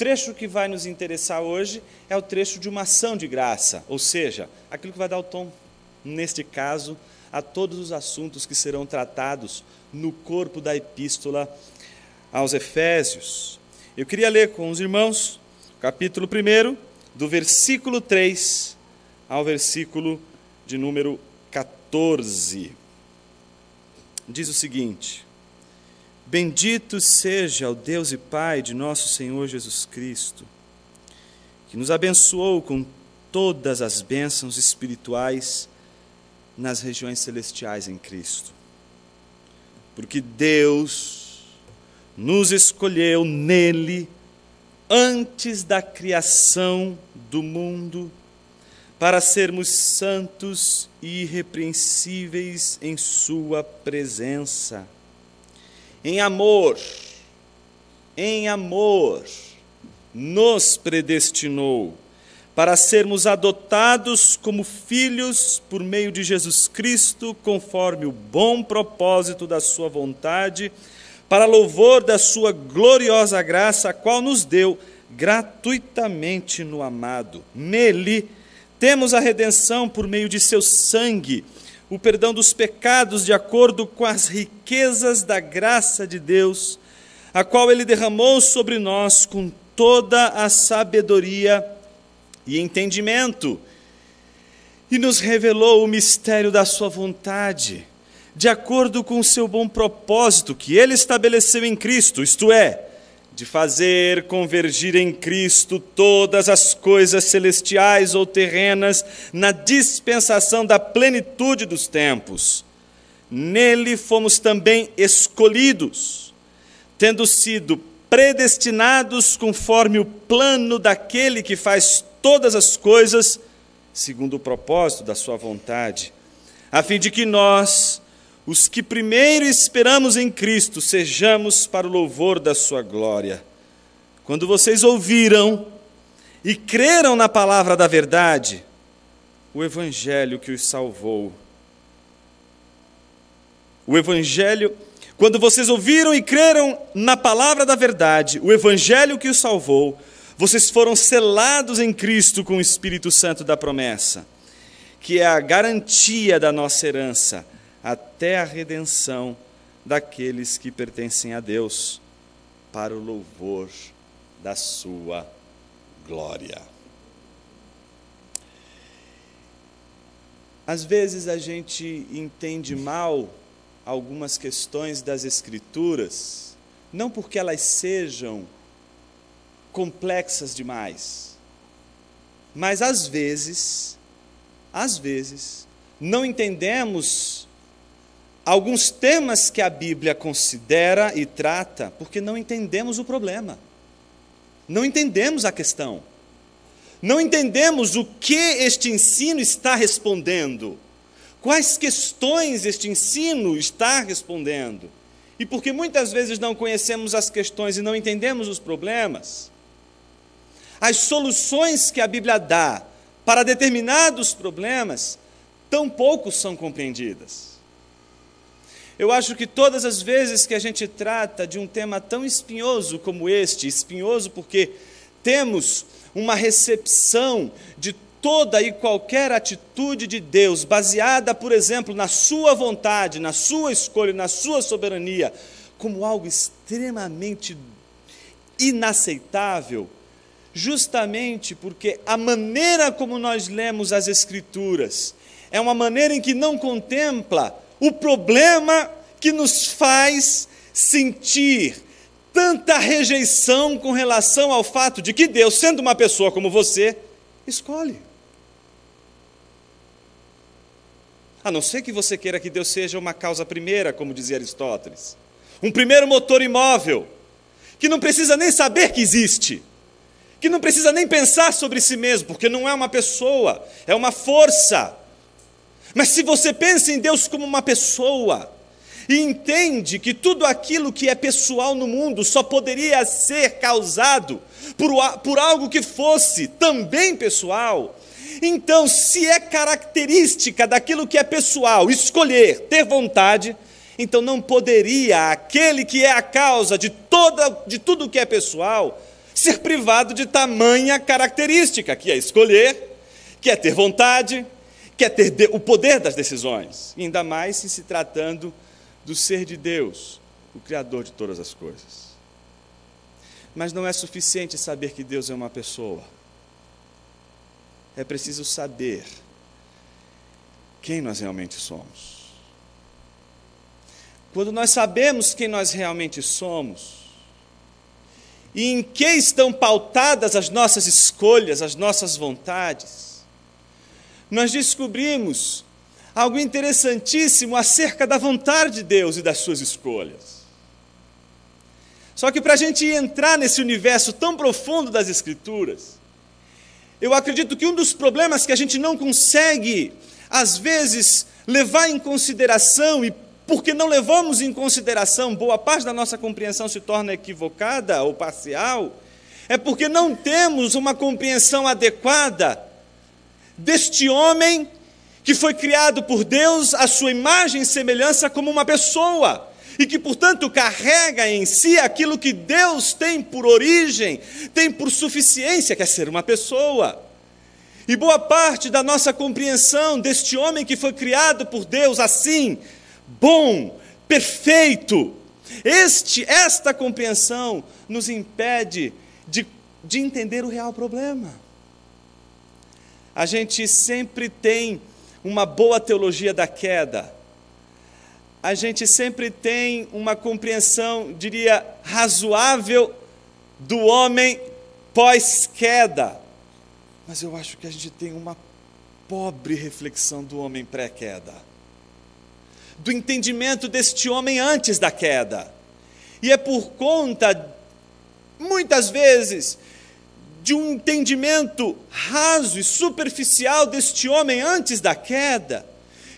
trecho que vai nos interessar hoje é o trecho de uma ação de graça, ou seja, aquilo que vai dar o tom, neste caso, a todos os assuntos que serão tratados no corpo da epístola aos Efésios. Eu queria ler com os irmãos o capítulo 1, do versículo 3 ao versículo de número 14. Diz o seguinte: Bendito seja o Deus e Pai de nosso Senhor Jesus Cristo, que nos abençoou com todas as bênçãos espirituais nas regiões celestiais em Cristo. Porque Deus nos escolheu nele antes da criação do mundo para sermos santos e irrepreensíveis em sua presença. Em amor, nos predestinou para sermos adotados como filhos por meio de Jesus Cristo, conforme o bom propósito da sua vontade, para louvor da sua gloriosa graça, a qual nos deu gratuitamente no amado. Nele temos a redenção por meio de seu sangue, o perdão dos pecados de acordo com as riquezas da graça de Deus, a qual ele derramou sobre nós com toda a sabedoria e entendimento, e nos revelou o mistério da sua vontade, de acordo com o seu bom propósito que ele estabeleceu em Cristo, isto é, de fazer convergir em Cristo todas as coisas celestiais ou terrenas na dispensação da plenitude dos tempos. Nele fomos também escolhidos, tendo sido predestinados conforme o plano daquele que faz todas as coisas segundo o propósito da sua vontade, a fim de que nós, os que primeiro esperamos em Cristo, sejamos para o louvor da sua glória. Quando vocês ouviram e creram na palavra da verdade, o evangelho que os salvou. Quando vocês ouviram e creram na palavra da verdade, o evangelho que os salvou, vocês foram selados em Cristo com o Espírito Santo da promessa, que é a garantia da nossa herança, até a redenção daqueles que pertencem a Deus, para o louvor da sua glória. Às vezes a gente entende mal algumas questões das Escrituras, não porque elas sejam complexas demais, mas às vezes, não entendemos alguns temas que a Bíblia considera e trata, porque não entendemos o problema, não entendemos a questão, não entendemos o que este ensino está respondendo, quais questões este ensino está respondendo, e porque muitas vezes não conhecemos as questões e não entendemos os problemas, as soluções que a Bíblia dá para determinados problemas tampouco são compreendidas. Eu acho que todas as vezes que a gente trata de um tema tão espinhoso como este, espinhoso porque temos uma recepção de toda e qualquer atitude de Deus, baseada, por exemplo, na sua vontade, na sua escolha, na sua soberania, como algo extremamente inaceitável, justamente porque a maneira como nós lemos as Escrituras é uma maneira em que não contempla o problema que nos faz sentir tanta rejeição com relação ao fato de que Deus, sendo uma pessoa como você, escolhe. A não ser que você queira que Deus seja uma causa primeira, como dizia Aristóteles, um primeiro motor imóvel, que não precisa nem saber que existe, que não precisa nem pensar sobre si mesmo, porque não é uma pessoa, é uma força. Mas se você pensa em Deus como uma pessoa, e entende que tudo aquilo que é pessoal no mundo só poderia ser causado por algo que fosse também pessoal, então, se é característica daquilo que é pessoal, escolher, ter vontade, então não poderia aquele que é a causa de tudo que é pessoal ser privado de tamanha característica, que é escolher, que é ter vontade, que é ter o poder das decisões, e ainda mais em se tratando do ser de Deus, o Criador de todas as coisas. Mas não é suficiente saber que Deus é uma pessoa. É preciso saber quem nós realmente somos. Quando nós sabemos quem nós realmente somos, e em que estão pautadas as nossas escolhas, as nossas vontades, nós descobrimos algo interessantíssimo acerca da vontade de Deus e das suas escolhas. Só que para a gente entrar nesse universo tão profundo das Escrituras, eu acredito que um dos problemas que a gente não consegue, às vezes, levar em consideração, e porque não levamos em consideração, boa parte da nossa compreensão se torna equivocada ou parcial, é porque não temos uma compreensão adequada deste homem que foi criado por Deus à sua imagem e semelhança como uma pessoa, e que, portanto, carrega em si aquilo que Deus tem por origem, tem por suficiência, que é ser uma pessoa. E boa parte da nossa compreensão deste homem que foi criado por Deus assim, bom, perfeito, esta compreensão nos impede de entender o real problema. A gente sempre tem uma boa teologia da queda, a gente sempre tem uma compreensão, diria, razoável do homem pós-queda, mas eu acho que a gente tem uma pobre reflexão do homem pré-queda, do entendimento deste homem antes da queda. E é por conta, muitas vezes, de um entendimento raso e superficial deste homem antes da queda,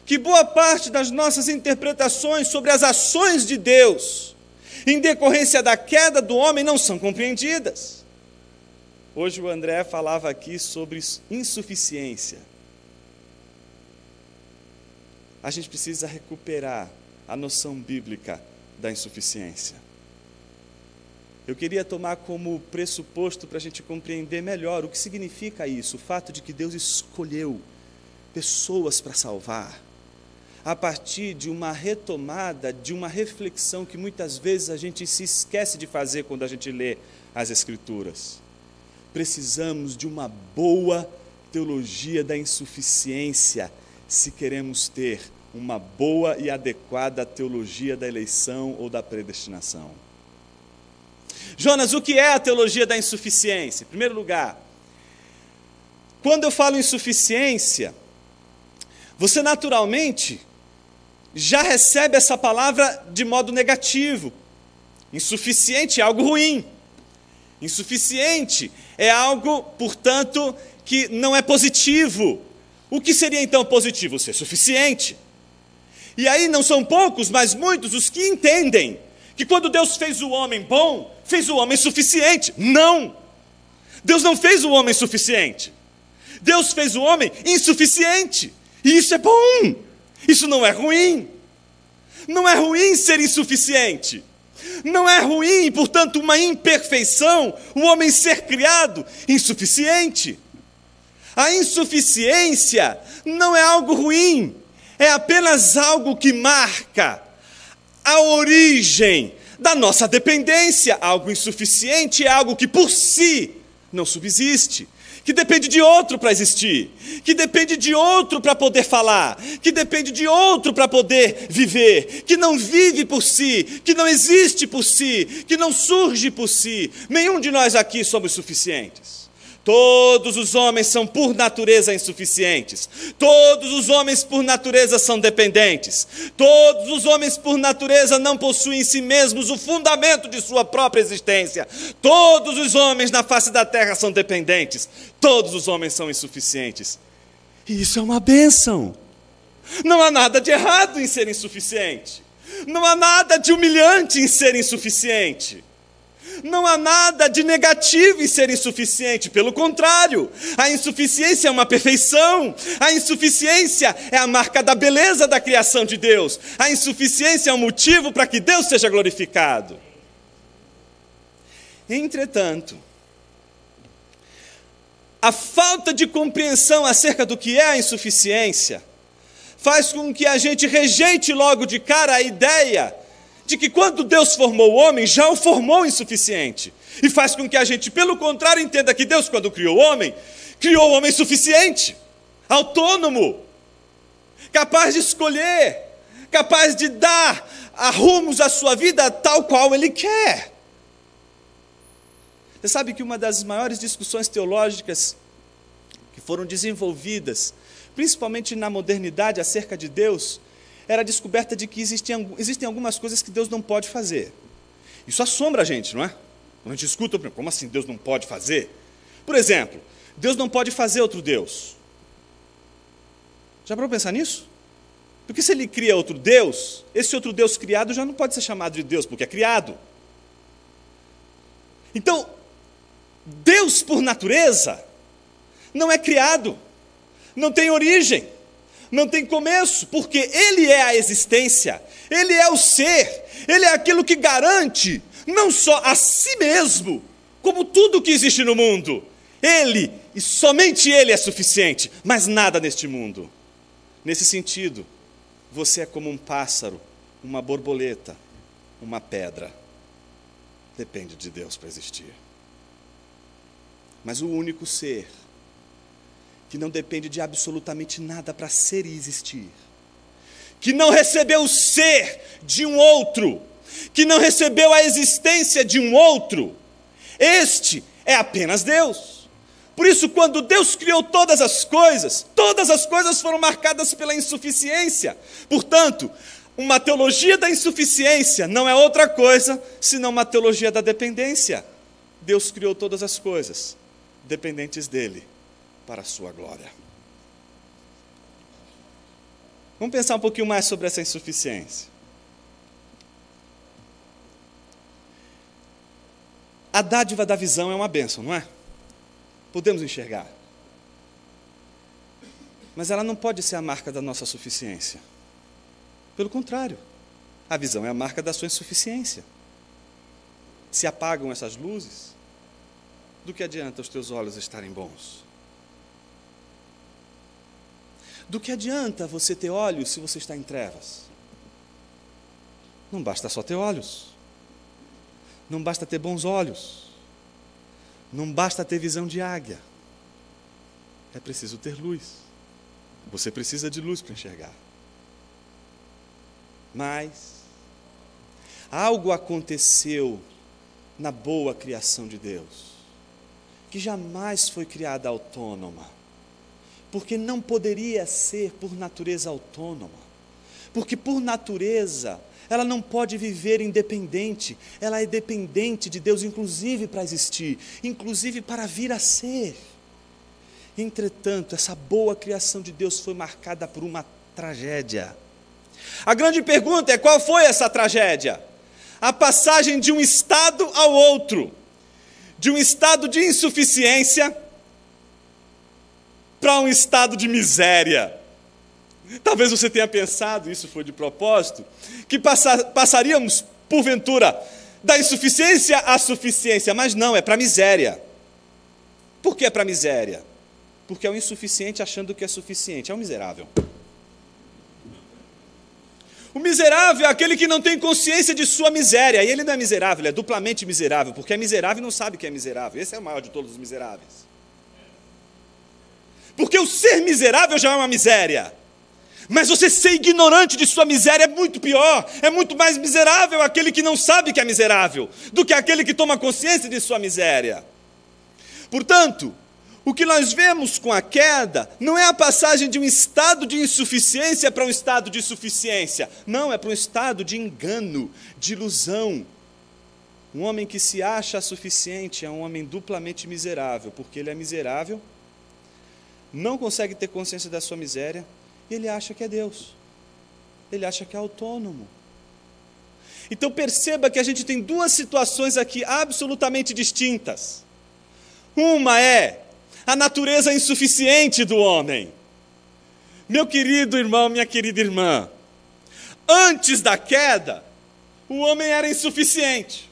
que boa parte das nossas interpretações sobre as ações de Deus, em decorrência da queda do homem, não são compreendidas. Hoje o André falava aqui sobre insuficiência. A gente precisa recuperar a noção bíblica da insuficiência. Eu queria tomar como pressuposto para a gente compreender melhor o que significa isso, o fato de que Deus escolheu pessoas para salvar, a partir de uma retomada, de uma reflexão que muitas vezes a gente se esquece de fazer quando a gente lê as Escrituras. Precisamos de uma boa teologia da insuficiência, se queremos ter uma boa e adequada teologia da eleição ou da predestinação. Jonas, o que é a teologia da insuficiência? Em primeiro lugar, quando eu falo insuficiência, você naturalmente já recebe essa palavra de modo negativo. Insuficiente é algo ruim. Insuficiente é algo, portanto, que não é positivo. O que seria então positivo? Ser suficiente. E aí não são poucos, mas muitos os que entendem que quando Deus fez o homem bom, fez o homem suficiente. Não! Deus não fez o homem suficiente. Deus fez o homem insuficiente. E isso é bom. Isso não é ruim. Não é ruim ser insuficiente. Não é ruim, portanto, uma imperfeição, o homem ser criado insuficiente. A insuficiência não é algo ruim, é apenas algo que marca a origem da nossa dependência. Algo insuficiente é algo que por si não subsiste, que depende de outro para existir, que depende de outro para poder falar, que depende de outro para poder viver, que não vive por si, que não existe por si, que não surge por si. Nenhum de nós aqui somos suficientes. Todos os homens são por natureza insuficientes. Todos os homens por natureza são dependentes. Todos os homens por natureza não possuem em si mesmos o fundamento de sua própria existência. Todos os homens na face da terra são dependentes. Todos os homens são insuficientes. E isso é uma bênção. Não há nada de errado em ser insuficiente. Não há nada de humilhante em ser insuficiente. Não há nada de negativo em ser insuficiente, pelo contrário, a insuficiência é uma perfeição, a insuficiência é a marca da beleza da criação de Deus, a insuficiência é um motivo para que Deus seja glorificado. Entretanto, A falta de compreensão acerca do que é a insuficiência faz com que a gente rejeite logo de cara a ideia de que quando Deus formou o homem, já o formou insuficiente. E faz com que a gente, pelo contrário, entenda que Deus, quando criou o homem suficiente, autônomo, capaz de escolher, capaz de dar rumos à sua vida tal qual Ele quer. Você sabe que uma das maiores discussões teológicas que foram desenvolvidas, principalmente na modernidade, acerca de Deus, era a descoberta de que existem algumas coisas que Deus não pode fazer. Isso assombra a gente, não é? Quando a gente escuta, como assim Deus não pode fazer? Por exemplo, Deus não pode fazer outro Deus. Já parou para pensar nisso? Porque se Ele cria outro Deus, esse outro Deus criado já não pode ser chamado de Deus, porque é criado. Então, Deus, por natureza, não é criado, não tem origem, não tem começo, porque Ele é a existência, Ele é o ser, Ele é aquilo que garante não só a si mesmo, como tudo que existe no mundo. Ele, e somente Ele é suficiente, mas nada neste mundo. Nesse sentido, você é como um pássaro, uma borboleta, uma pedra. Depende de Deus para existir. Mas o único ser que não depende de absolutamente nada para ser e existir, que não recebeu o ser de um outro, que não recebeu a existência de um outro, este é apenas Deus. Por isso, quando Deus criou todas as coisas foram marcadas pela insuficiência. Portanto, uma teologia da insuficiência não é outra coisa senão uma teologia da dependência. Deus criou todas as coisas dependentes dele, para a sua glória. Vamos pensar um pouquinho mais sobre essa insuficiência. A dádiva da visão é uma bênção, não é? Podemos enxergar. Mas ela não pode ser a marca da nossa suficiência. Pelo contrário, a visão é a marca da sua insuficiência. Se apagam essas luzes, do que adianta os teus olhos estarem bons? Do que adianta você ter olhos se você está em trevas? Não basta só ter olhos. Não basta ter bons olhos. Não basta ter visão de águia. É preciso ter luz. Você precisa de luz para enxergar. Mas algo aconteceu na boa criação de Deus, que jamais foi criada autônoma, porque não poderia ser por natureza autônoma, porque por natureza ela não pode viver independente, ela é dependente de Deus, inclusive para existir, inclusive para vir a ser. Entretanto, essa boa criação de Deus foi marcada por uma tragédia. A grande pergunta é: qual foi essa tragédia? A passagem de um estado ao outro, de um estado de insuficiência para um estado de miséria. Talvez você tenha pensado, isso foi de propósito, que passaríamos, porventura, da insuficiência à suficiência, mas não, é para a miséria. Por que é para a miséria? Porque é o insuficiente achando que é suficiente, é um miserável. O miserável é aquele que não tem consciência de sua miséria, e ele não é miserável, ele é duplamente miserável, porque é miserável e não sabe que é miserável. Esse é o maior de todos os miseráveis. Porque o ser miserável já é uma miséria, mas você ser ignorante de sua miséria é muito pior, é muito mais miserável aquele que não sabe que é miserável, do que aquele que toma consciência de sua miséria. Portanto, o que nós vemos com a queda não é a passagem de um estado de insuficiência para um estado de suficiência. Não, é para um estado de engano, de ilusão. Um homem que se acha suficiente é um homem duplamente miserável, porque ele é miserável, não consegue ter consciência da sua miséria, e ele acha que é Deus. Ele acha que é autônomo. Então perceba que a gente tem duas situações aqui absolutamente distintas. Uma é a natureza insuficiente do homem. Meu querido irmão, minha querida irmã, antes da queda, o homem era insuficiente.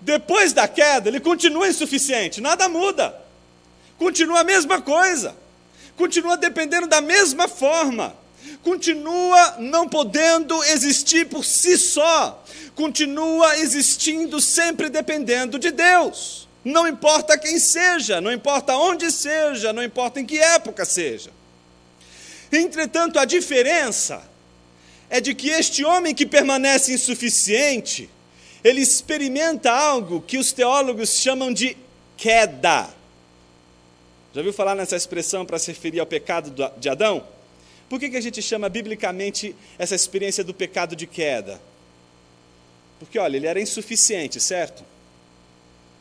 Depois da queda, ele continua insuficiente, nada muda. continua a mesma coisa, continua dependendo da mesma forma, continua não podendo existir por si só, continua existindo sempre dependendo de Deus, não importa quem seja, não importa onde seja, não importa em que época seja. Entretanto, a diferença é de que este homem que permanece insuficiente, ele experimenta algo que os teólogos chamam de queda. Já ouviu falar nessa expressão para se referir ao pecado de Adão? Por que a gente chama biblicamente essa experiência do pecado de queda? Porque, olha, ele era insuficiente, certo?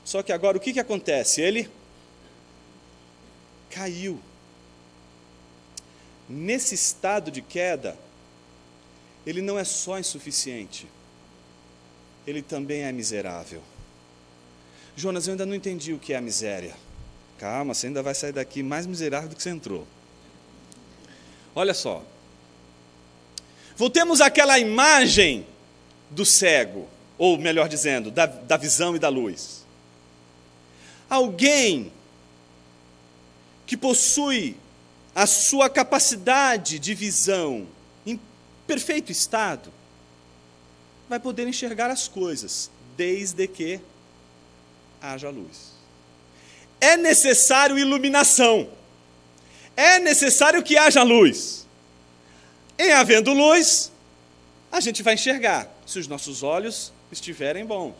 Só que agora o que acontece? Ele caiu. Nesse estado de queda, ele não é só insuficiente, ele também é miserável. Jonas, eu ainda não entendi o que é a miséria. Calma, você ainda vai sair daqui mais miserável do que você entrou. Olha só. Voltemos àquela imagem do cego, ou melhor dizendo, da visão e da luz. Alguém que possui a sua capacidade de visão em perfeito estado, vai poder enxergar as coisas, desde que haja luz. É necessário iluminação, é necessário que haja luz. Em havendo luz, a gente vai enxergar, se os nossos olhos estiverem bons.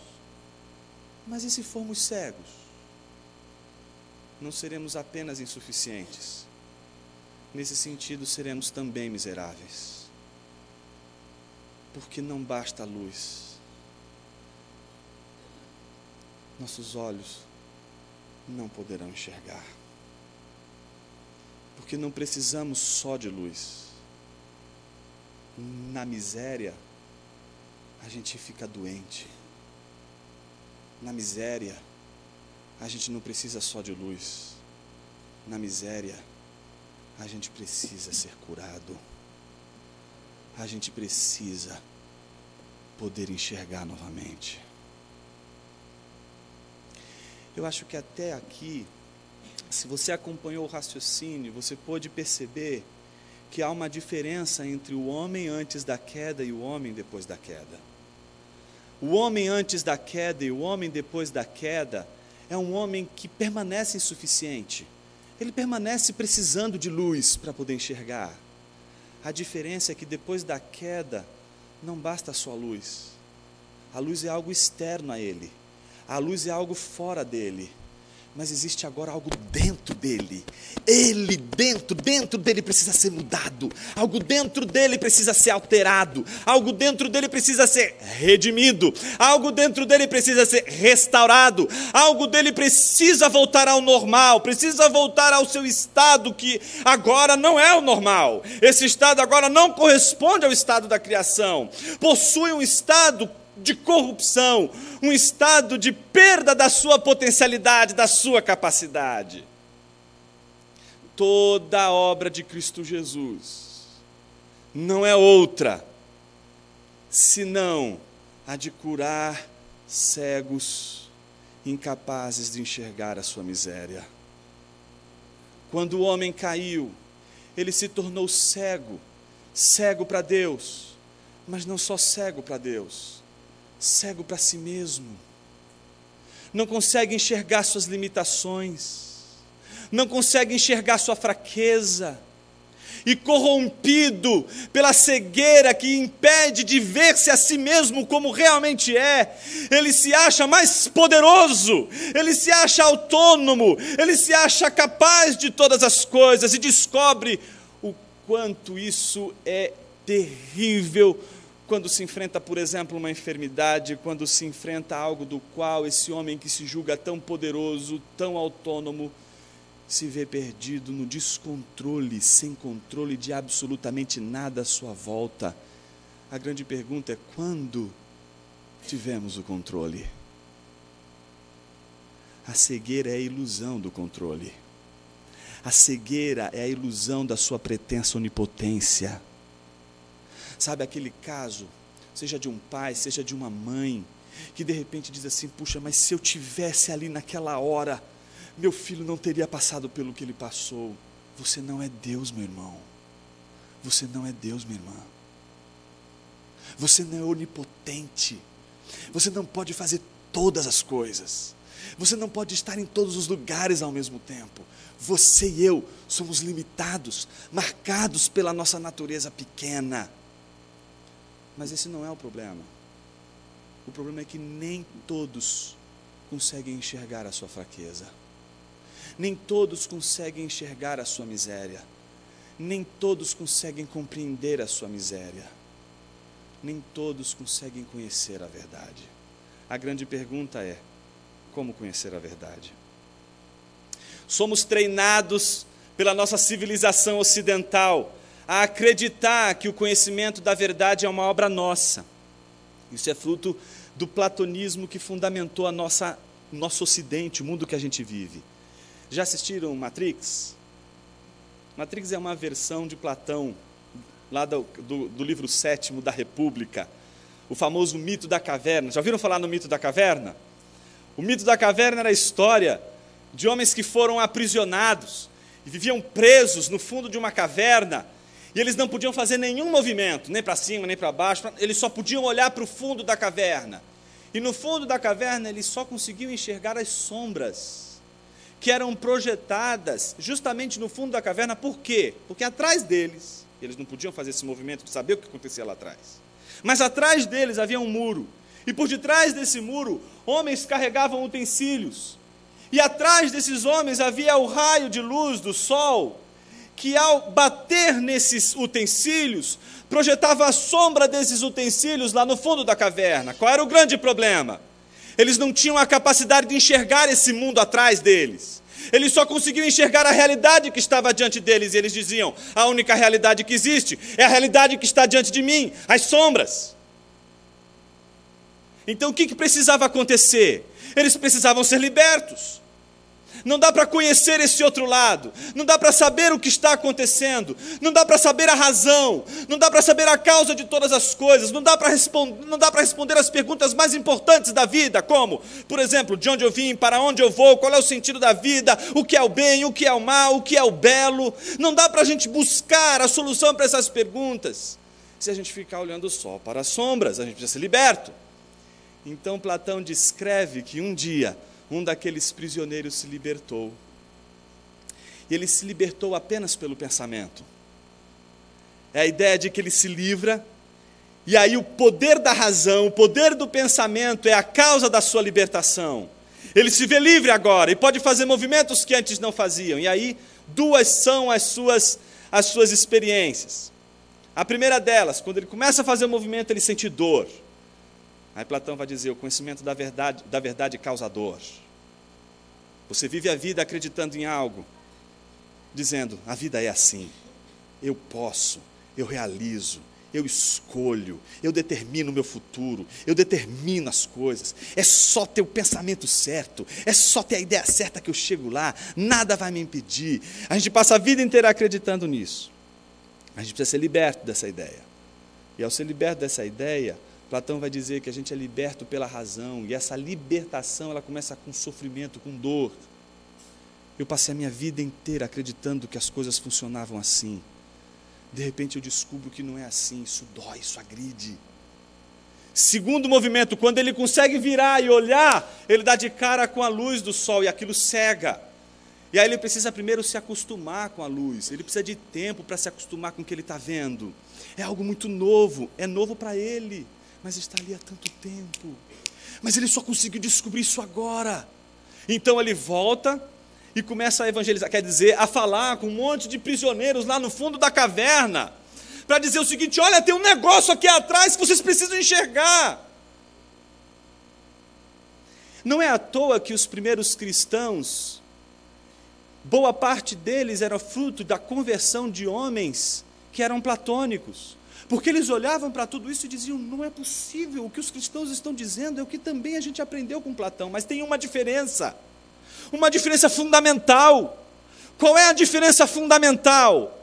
Mas e se formos cegos? Não seremos apenas insuficientes. Nesse sentido, seremos também miseráveis. Porque não basta a luz. Nossos olhos não poderão enxergar. Porque não precisamos só de luz. Na miséria, a gente fica doente. Na miséria, a gente não precisa só de luz. Na miséria, a gente precisa ser curado. A gente precisa poder enxergar novamente. Eu acho que até aqui, se você acompanhou o raciocínio, você pôde perceber que há uma diferença entre o homem antes da queda e o homem depois da queda. O homem antes da queda e o homem depois da queda é um homem que permanece insuficiente. Ele permanece precisando de luz para poder enxergar. A diferença é que depois da queda, não basta só a luz. A luz é algo externo a ele. A luz é algo fora dele. Mas existe agora algo dentro dele. Ele dentro dele precisa ser mudado. Algo dentro dele precisa ser alterado. Algo dentro dele precisa ser redimido. Algo dentro dele precisa ser restaurado. Algo dele precisa voltar ao normal. Precisa voltar ao seu estado que agora não é o normal. Esse estado agora não corresponde ao estado da criação. Possui um estado de corrupção, um estado de perda da sua potencialidade, da sua capacidade. Toda a obra de Cristo Jesus não é outra senão a de curar cegos, incapazes de enxergar a sua miséria. Quando o homem caiu, ele se tornou cego, cego para Deus, mas não só cego para Deus, cego para si mesmo, não consegue enxergar suas limitações, não consegue enxergar sua fraqueza, e corrompido pela cegueira que impede de ver-se a si mesmo como realmente é, ele se acha mais poderoso, ele se acha autônomo, ele se acha capaz de todas as coisas, e descobre o quanto isso é terrível, quando se enfrenta, por exemplo, uma enfermidade, quando se enfrenta algo do qual esse homem que se julga tão poderoso, tão autônomo, se vê perdido no descontrole, sem controle de absolutamente nada à sua volta. A grande pergunta é: quando tivemos o controle? A cegueira é a ilusão do controle. A cegueira é a ilusão da sua pretensa onipotência. Sabe aquele caso, seja de um pai, seja de uma mãe, que de repente diz assim: puxa, mas se eu tivesse ali naquela hora, meu filho não teria passado pelo que ele passou. Você não é Deus, meu irmão. Você não é Deus, minha irmã. Você não é onipotente. Você não pode fazer todas as coisas. Você não pode estar em todos os lugares ao mesmo tempo. Você e eu somos limitados, marcados pela nossa natureza pequena. Mas esse não é o problema. O problema é que nem todos conseguem enxergar a sua fraqueza. Nem todos conseguem enxergar a sua miséria. Nem todos conseguem compreender a sua miséria. Nem todos conseguem conhecer a verdade. A grande pergunta é: como conhecer a verdade? Somos treinados pela nossa civilização ocidental a acreditar que o conhecimento da verdade é uma obra nossa. Isso é fruto do platonismo que fundamentou nosso ocidente, o mundo que a gente vive. Já assistiram Matrix? Matrix é uma versão de Platão, lá do livro 7º da República, o famoso mito da caverna. Já ouviram falar no mito da caverna? O mito da caverna era a história de homens que foram aprisionados e viviam presos no fundo de uma caverna, e eles não podiam fazer nenhum movimento, nem para cima, nem para baixo, eles só podiam olhar para o fundo da caverna. E no fundo da caverna eles só conseguiam enxergar as sombras que eram projetadas justamente no fundo da caverna. Por quê? Porque atrás deles, eles não podiam fazer esse movimento de saber o que acontecia lá atrás, mas atrás deles havia um muro, e por detrás desse muro, homens carregavam utensílios, e atrás desses homens havia o raio de luz do sol, que ao bater nesses utensílios, projetava a sombra desses utensílios lá no fundo da caverna. Qual era o grande problema? Eles não tinham a capacidade de enxergar esse mundo atrás deles. Eles só conseguiam enxergar a realidade que estava diante deles, e eles diziam: a única realidade que existe é a realidade que está diante de mim, as sombras. Então o que precisava acontecer? Eles precisavam ser libertos. Não dá para conhecer esse outro lado, não dá para saber o que está acontecendo, não dá para saber a razão, não dá para saber a causa de todas as coisas, não dá para responder as perguntas mais importantes da vida, como, por exemplo, de onde eu vim, para onde eu vou, qual é o sentido da vida, o que é o bem, o que é o mal, o que é o belo. Não dá para a gente buscar a solução para essas perguntas se a gente ficar olhando só para as sombras. A gente precisa ser liberto. Então Platão descreve que um dia um daqueles prisioneiros se libertou. E ele se libertou apenas pelo pensamento. É a ideia de que ele se livra, e aí o poder da razão, o poder do pensamento é a causa da sua libertação. Ele se vê livre agora e pode fazer movimentos que antes não faziam. E aí, duas são as suas experiências. A primeira delas, quando ele começa a fazer o movimento, ele sente dor. Aí Platão vai dizer: o conhecimento da verdade causa dor. Você vive a vida acreditando em algo, dizendo: a vida é assim, eu posso, eu realizo, eu escolho, eu determino o meu futuro, eu determino as coisas, é só ter o pensamento certo, é só ter a ideia certa que eu chego lá, nada vai me impedir. A gente passa a vida inteira acreditando nisso. A gente precisa ser liberto dessa ideia. E ao ser liberto dessa ideia, Platão vai dizer que a gente é liberto pela razão, e essa libertação ela começa com sofrimento, com dor. Eu passei a minha vida inteira acreditando que as coisas funcionavam assim. De repente eu descubro que não é assim, isso dói, isso agride. Segundo movimento, quando ele consegue virar e olhar, ele dá de cara com a luz do sol e aquilo cega. E aí ele precisa primeiro se acostumar com a luz, ele precisa de tempo para se acostumar com o que ele está vendo. É algo muito novo, é novo para ele, mas está ali há tanto tempo. Mas ele só conseguiu descobrir isso agora. Então ele volta e começa a evangelizar, quer dizer, a falar com um monte de prisioneiros lá no fundo da caverna, para dizer o seguinte: olha, tem um negócio aqui atrás que vocês precisam enxergar. Não é à toa que os primeiros cristãos, boa parte deles era fruto da conversão de homens que eram platônicos, porque eles olhavam para tudo isso e diziam: não é possível, o que os cristãos estão dizendo é o que também a gente aprendeu com Platão, mas tem uma diferença fundamental. Qual é a diferença fundamental?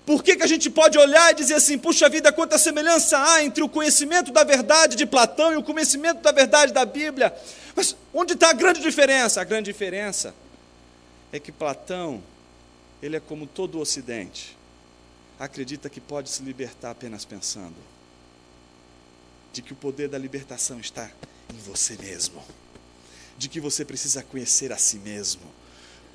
Por que a gente pode olhar e dizer assim: puxa vida, quanta semelhança há entre o conhecimento da verdade de Platão e o conhecimento da verdade da Bíblia? Mas onde está a grande diferença? A grande diferença é que Platão, ele é como todo o Ocidente, acredita que pode se libertar apenas pensando, de que o poder da libertação está em você mesmo, de que você precisa conhecer a si mesmo.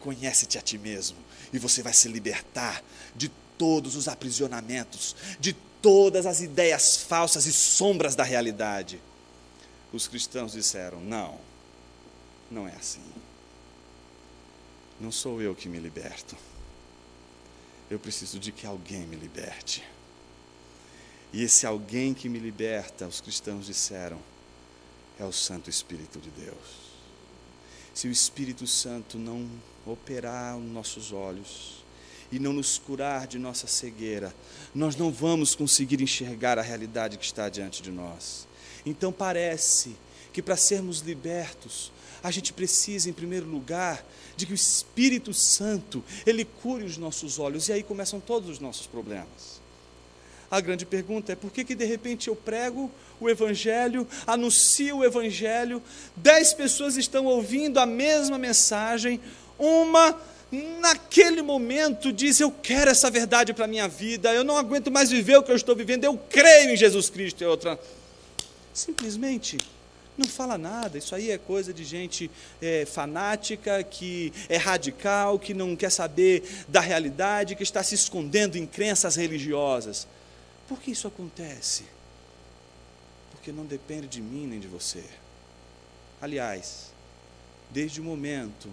Conhece-te a ti mesmo e você vai se libertar de todos os aprisionamentos, de todas as ideias falsas e sombras da realidade. Os cristãos disseram: não, não é assim. Não sou eu que me liberto. Eu preciso de que alguém me liberte. E esse alguém que me liberta, os cristãos disseram, é o Santo Espírito de Deus. Se o Espírito Santo não operar nos nossos olhos e não nos curar de nossa cegueira, nós não vamos conseguir enxergar a realidade que está diante de nós. Então parece que para sermos libertos, a gente precisa, em primeiro lugar, de que o Espírito Santo, ele cure os nossos olhos, e aí começam todos os nossos problemas. A grande pergunta é: por que de repente eu prego o Evangelho, anuncio o Evangelho, 10 pessoas estão ouvindo a mesma mensagem, uma naquele momento diz: eu quero essa verdade para a minha vida, eu não aguento mais viver o que eu estou vivendo, eu creio em Jesus Cristo, e outra simplesmente não fala nada. Isso aí é coisa de gente fanática, que é radical, que não quer saber da realidade, que está se escondendo em crenças religiosas. Por que isso acontece? Porque não depende de mim nem de você. Aliás, desde o momento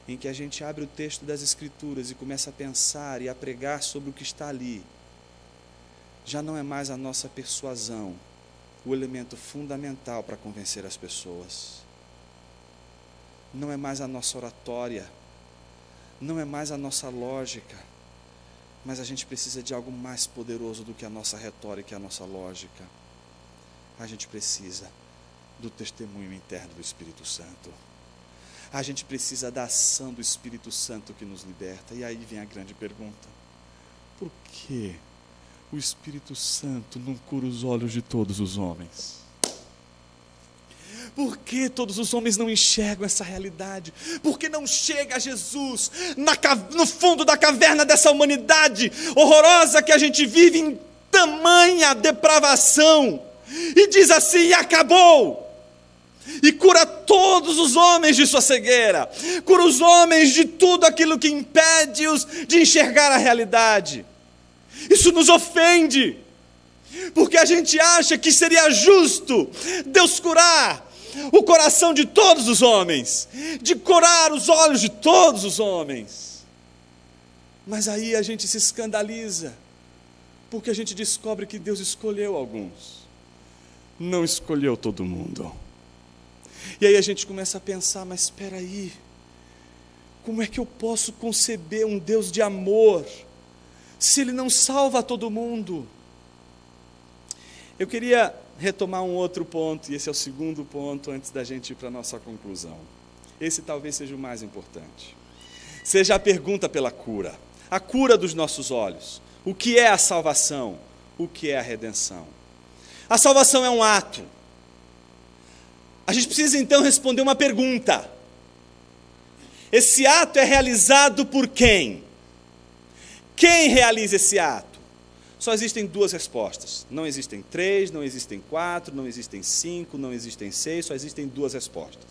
em que a gente abre o texto das Escrituras e começa a pensar e a pregar sobre o que está ali, já não é mais a nossa persuasão o elemento fundamental para convencer as pessoas. Não é mais a nossa oratória, não é mais a nossa lógica, mas a gente precisa de algo mais poderoso do que a nossa retórica e a nossa lógica. A gente precisa do testemunho interno do Espírito Santo. A gente precisa da ação do Espírito Santo que nos liberta. E aí vem a grande pergunta: por que o Espírito Santo não cura os olhos de todos os homens? Por que todos os homens não enxergam essa realidade? Por que não chega a Jesus no fundo da caverna dessa humanidade horrorosa que a gente vive em tamanha depravação e diz assim: acabou! E cura todos os homens de sua cegueira, cura os homens de tudo aquilo que impede-os de enxergar a realidade. Isso nos ofende, porque a gente acha que seria justo Deus curar o coração de todos os homens, de curar os olhos de todos os homens. Mas aí a gente se escandaliza, porque a gente descobre que Deus escolheu alguns, não escolheu todo mundo. E aí a gente começa a pensar: mas espera aí, como é que eu posso conceber um Deus de amor se Ele não salva todo mundo? Eu queria retomar um outro ponto, e esse é o segundo ponto antes da gente ir para a nossa conclusão. Esse talvez seja o mais importante. Seja a pergunta pela cura, a cura dos nossos olhos. O que é a salvação? O que é a redenção? A salvação é um ato. A gente precisa então responder uma pergunta: esse ato é realizado por quem? Quem realiza esse ato? Só existem duas respostas. Não existem 3, não existem 4, não existem 5, não existem 6, só existem duas respostas.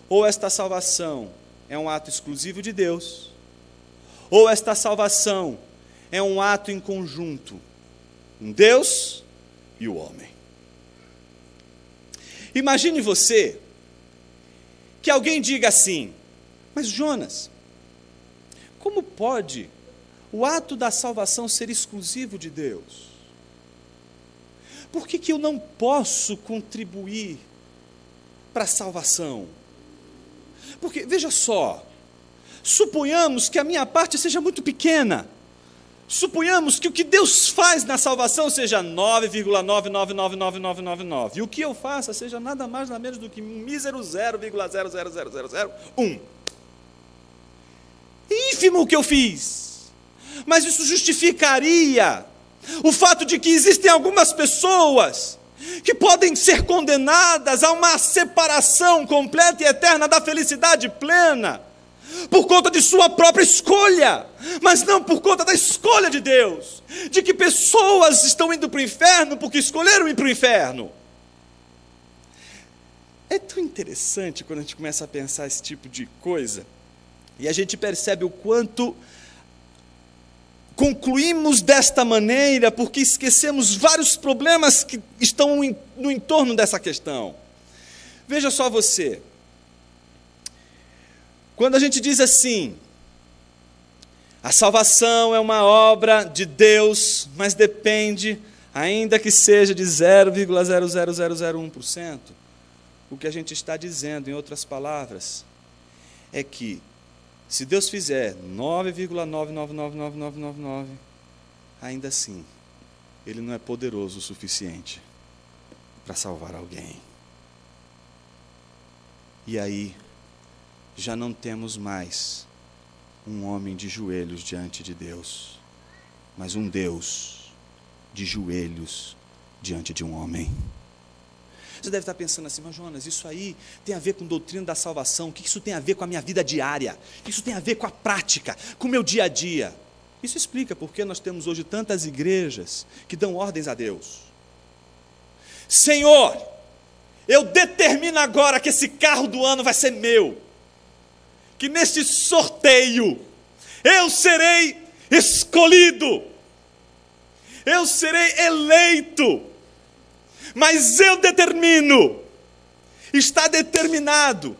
Ou esta salvação é um ato exclusivo de Deus, ou esta salvação é um ato em conjunto, um Deus e o homem. Imagine você que alguém diga assim: mas Jonas, como pode o ato da salvação ser exclusivo de Deus? Por que eu não posso contribuir para a salvação? Porque, veja só, suponhamos que a minha parte seja muito pequena. Suponhamos que o que Deus faz na salvação seja 9,999999, e o que eu faça seja nada mais nada menos do que um mísero 0,0000001. Ínfimo o que eu fiz, mas isso justificaria o fato de que existem algumas pessoas que podem ser condenadas a uma separação completa e eterna da felicidade plena, por conta de sua própria escolha, mas não por conta da escolha de Deus, de que pessoas estão indo para o inferno porque escolheram ir para o inferno. É tão interessante quando a gente começa a pensar esse tipo de coisa, e a gente percebe o quanto concluímos desta maneira, porque esquecemos vários problemas que estão no entorno dessa questão. Veja só você, quando a gente diz assim, a salvação é uma obra de Deus, mas depende, ainda que seja de 0,00001%, o que a gente está dizendo, em outras palavras, é que se Deus fizer 9,999999, ainda assim, Ele não é poderoso o suficiente para salvar alguém. E aí, já não temos mais um homem de joelhos diante de Deus, mas um Deus de joelhos diante de um homem. Você deve estar pensando assim, mas Jonas, isso aí tem a ver com doutrina da salvação, o que isso tem a ver com a minha vida diária? O que isso tem a ver com a prática, com o meu dia a dia? Isso explica porque nós temos hoje tantas igrejas que dão ordens a Deus. Senhor, eu determino agora que esse carro do ano vai ser meu, que neste sorteio eu serei escolhido, eu serei eleito, mas eu determino, está determinado,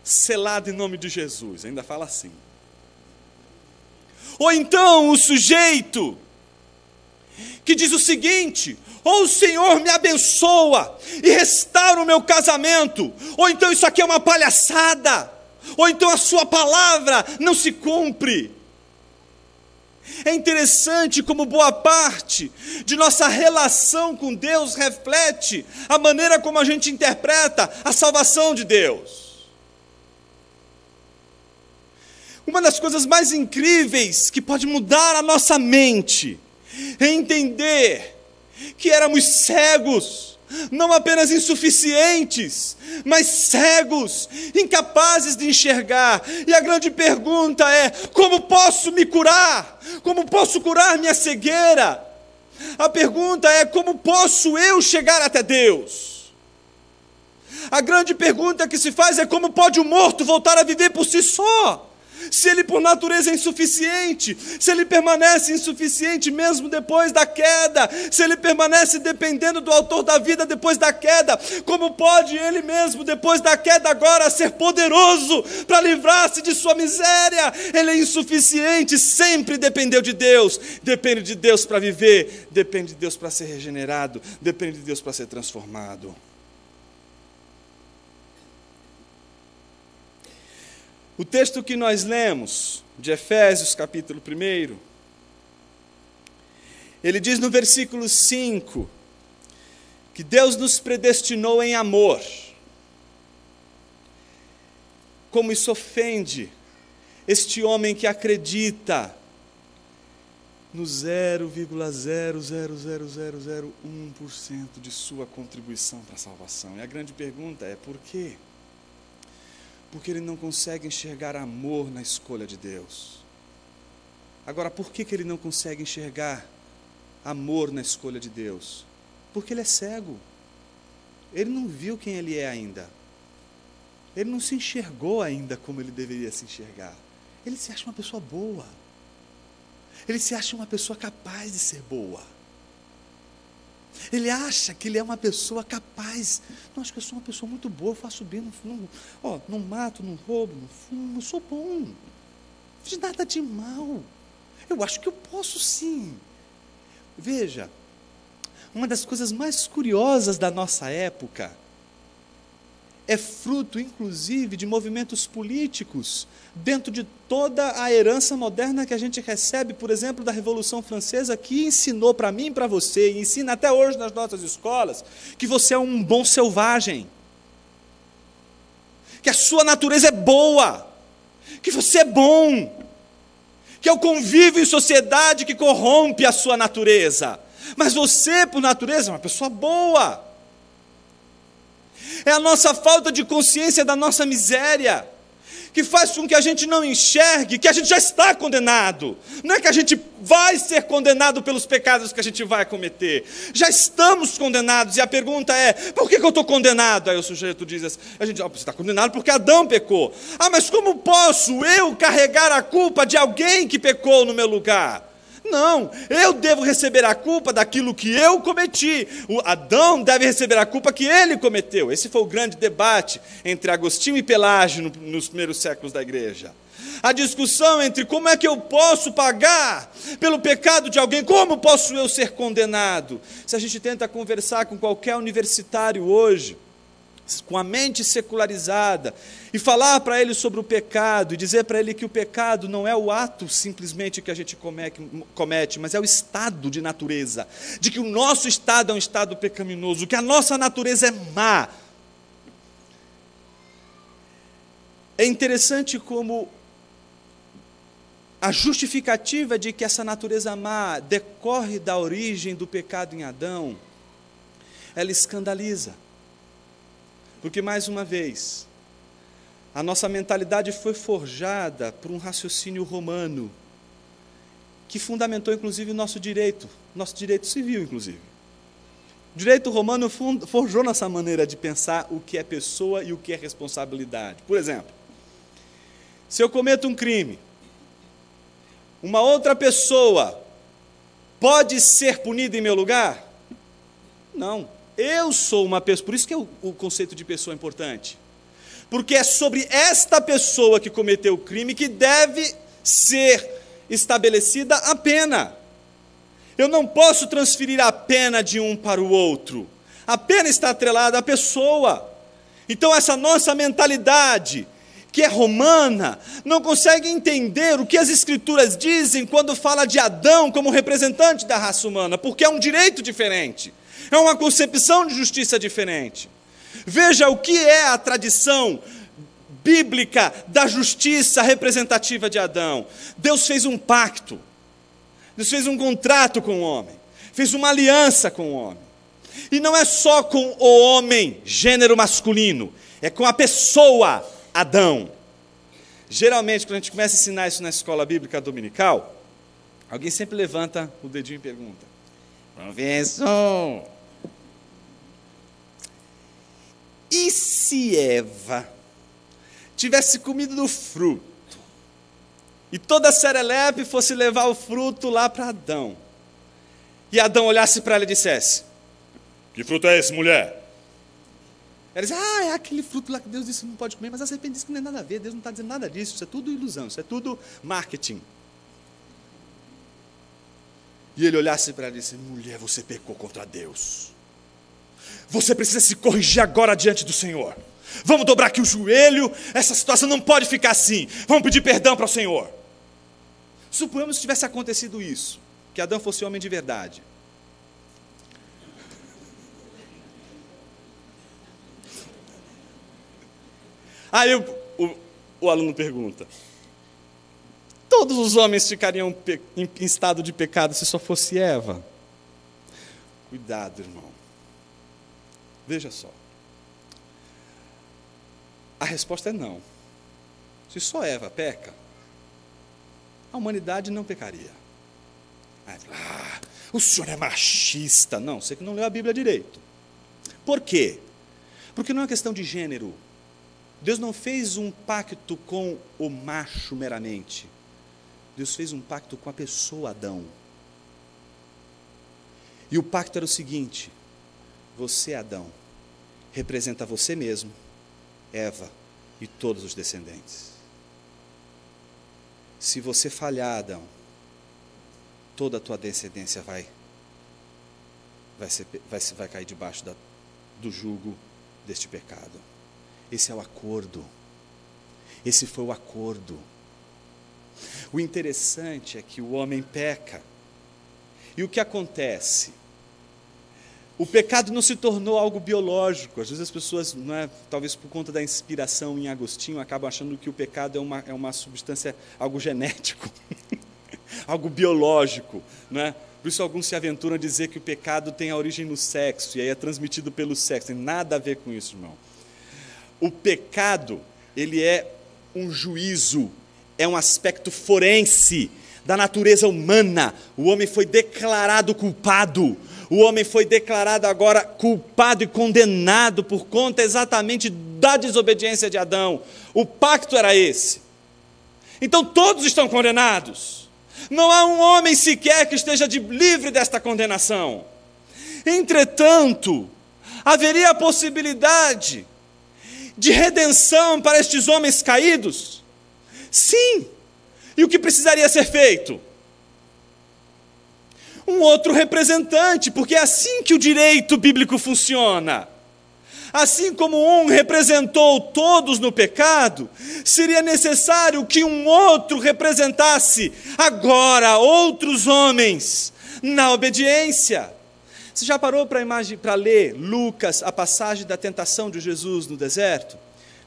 selado em nome de Jesus, ainda fala assim. Ou então o sujeito que diz o seguinte, ou o Senhor me abençoa e restaura o meu casamento, ou então isso aqui é uma palhaçada, ou então a sua palavra não se cumpre. É interessante como boa parte de nossa relação com Deus reflete a maneira como a gente interpreta a salvação de Deus. Uma das coisas mais incríveis que pode mudar a nossa mente é entender que éramos cegos, não apenas insuficientes, mas cegos, incapazes de enxergar. E a grande pergunta é: como posso me curar? Como posso curar minha cegueira? A pergunta é: como posso eu chegar até Deus? A grande pergunta que se faz é: como pode o morto voltar a viver por si só? Se ele por natureza é insuficiente, se ele permanece insuficiente mesmo depois da queda, se ele permanece dependendo do autor da vida depois da queda, como pode ele mesmo depois da queda agora ser poderoso para livrar-se de sua miséria? Ele é insuficiente, sempre dependeu de Deus, depende de Deus para viver, depende de Deus para ser regenerado, depende de Deus para ser transformado. O texto que nós lemos, de Efésios, capítulo 1, ele diz no versículo 5, que Deus nos predestinou em amor. Como isso ofende este homem que acredita no 0,00001% de sua contribuição para a salvação. E a grande pergunta é: por quê? Porque ele não consegue enxergar amor na escolha de Deus. Agora, por que ele não consegue enxergar amor na escolha de Deus? Porque ele é cego. Ele não viu quem ele é ainda. Ele não se enxergou ainda como ele deveria se enxergar. Ele se acha uma pessoa boa. Ele se acha uma pessoa capaz de ser boa. Ele acha que ele é uma pessoa capaz. Não, acho que eu sou uma pessoa muito boa, eu faço bem, não mato, não roubo, não fumo, eu sou bom. Não fiz nada de mal. Eu acho que eu posso sim. Veja, uma das coisas mais curiosas da nossa época é fruto, inclusive, de movimentos políticos, dentro de toda a herança moderna que a gente recebe, por exemplo, da Revolução Francesa, que ensinou para mim e para você, e ensina até hoje nas nossas escolas, que você é um bom selvagem, que a sua natureza é boa, que você é bom, que é o convívio em sociedade que corrompe a sua natureza, mas você, por natureza, é uma pessoa boa. É a nossa falta de consciência da nossa miséria que faz com que a gente não enxergue que a gente já está condenado. Não é que a gente vai ser condenado pelos pecados que a gente vai cometer. Já estamos condenados, e a pergunta é, por que eu estou condenado? Aí o sujeito diz assim, você está condenado porque Adão pecou. Mas como posso eu carregar a culpa de alguém que pecou no meu lugar? Não, eu devo receber a culpa daquilo que eu cometi. O Adão deve receber a culpa que ele cometeu. Esse foi o grande debate entre Agostinho e Pelágio nos primeiros séculos da igreja. A discussão entre como é que eu posso pagar pelo pecado de alguém, como posso eu ser condenado? Se a gente tenta conversar com qualquer universitário hoje, com a mente secularizada, e falar para ele sobre o pecado, e dizer para ele que o pecado não é o ato simplesmente que a gente comete, mas é o estado de natureza, de que o nosso estado é um estado pecaminoso, que a nossa natureza é má. É interessante como a justificativa de que essa natureza má decorre da origem do pecado em Adão, ela escandaliza. Porque, mais uma vez, a nossa mentalidade foi forjada por um raciocínio romano, que fundamentou, inclusive, o nosso direito civil, inclusive. O direito romano forjou nossa maneira de pensar o que é pessoa e o que é responsabilidade. Por exemplo, se eu cometo um crime, uma outra pessoa pode ser punida em meu lugar? Não. Eu sou uma pessoa, por isso que o conceito de pessoa é importante, porque é sobre esta pessoa que cometeu o crime que deve ser estabelecida a pena. Eu não posso transferir a pena de um para o outro, a pena está atrelada à pessoa. Então essa nossa mentalidade, que é romana, não consegue entender o que as Escrituras dizem quando fala de Adão como representante da raça humana, porque é um direito diferente. É uma concepção de justiça diferente. Veja o que é a tradição bíblica da justiça representativa de Adão. Deus fez um pacto, Deus fez um contrato com o homem, fez uma aliança com o homem. E não é só com o homem, gênero masculino, é com a pessoa Adão. Geralmente, quando a gente começa a ensinar isso na escola bíblica dominical, alguém sempre levanta o dedinho e pergunta: professor, e se Eva tivesse comido do fruto, e toda a serelepe fosse levar o fruto lá para Adão, e Adão olhasse para ela e dissesse: que fruto é esse, mulher? Ela diz: é aquele fruto lá que Deus disse que não pode comer, mas a serpente disse que não é nada a ver, Deus não está dizendo nada disso, isso é tudo ilusão, isso é tudo marketing. E ele olhasse para ela e disse: mulher, você pecou contra Deus. Você precisa se corrigir agora diante do Senhor. Vamos dobrar aqui o joelho, essa situação não pode ficar assim. Vamos pedir perdão para o Senhor. Suponhamos que tivesse acontecido isso, que Adão fosse homem de verdade. Aí o aluno pergunta: todos os homens ficariam em estado de pecado se só fosse Eva? Cuidado, irmão. Veja só. A resposta é não. Se só Eva peca, a humanidade não pecaria. O senhor é machista. Não, você que não leu a Bíblia direito. Por quê? Porque não é questão de gênero. Deus não fez um pacto com o macho meramente. Deus fez um pacto com a pessoa Adão. E o pacto era o seguinte: você, Adão, representa você mesmo, Eva e todos os descendentes. Se você falhar, Adão, toda a tua descendência vai cair debaixo do jugo deste pecado. Esse é o acordo. Esse foi o acordo. O interessante é que o homem peca. E o que acontece? O pecado não se tornou algo biológico. Às vezes as pessoas, talvez por conta da inspiração em Agostinho, acabam achando que o pecado é uma substância, algo genético, algo biológico. Por isso alguns se aventuram a dizer que o pecado tem a origem no sexo, e aí é transmitido pelo sexo. Tem nada a ver com isso, irmão. O pecado, ele é um juízo, é um aspecto forense da natureza humana. O homem foi declarado culpado. O homem foi declarado agora culpado e condenado por conta exatamente da desobediência de Adão. O pacto era esse. Então todos estão condenados. Não há um homem sequer que esteja livre desta condenação. Entretanto, haveria a possibilidade de redenção para estes homens caídos? Sim. E o que precisaria ser feito? Um outro representante, porque é assim que o direito bíblico funciona. Assim como um representou todos no pecado, seria necessário que um outro representasse agora outros homens na obediência. Você já parou para ler Lucas, a passagem da tentação de Jesus no deserto?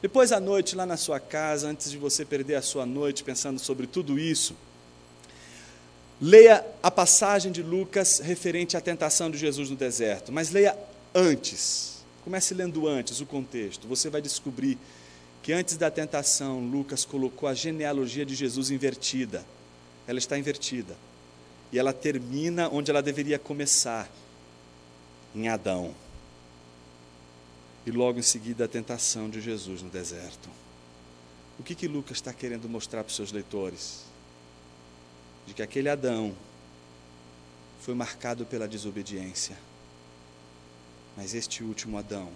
Depois à noite, lá na sua casa, antes de você perder a sua noite pensando sobre tudo isso, leia a passagem de Lucas referente à tentação de Jesus no deserto, mas leia antes. Comece lendo antes o contexto. Você vai descobrir que antes da tentação, Lucas colocou a genealogia de Jesus invertida. Ela está invertida. E ela termina onde ela deveria começar, em Adão. E logo em seguida a tentação de Jesus no deserto. O que Lucas está querendo mostrar para os seus leitores? De que aquele Adão foi marcado pela desobediência. Mas este último Adão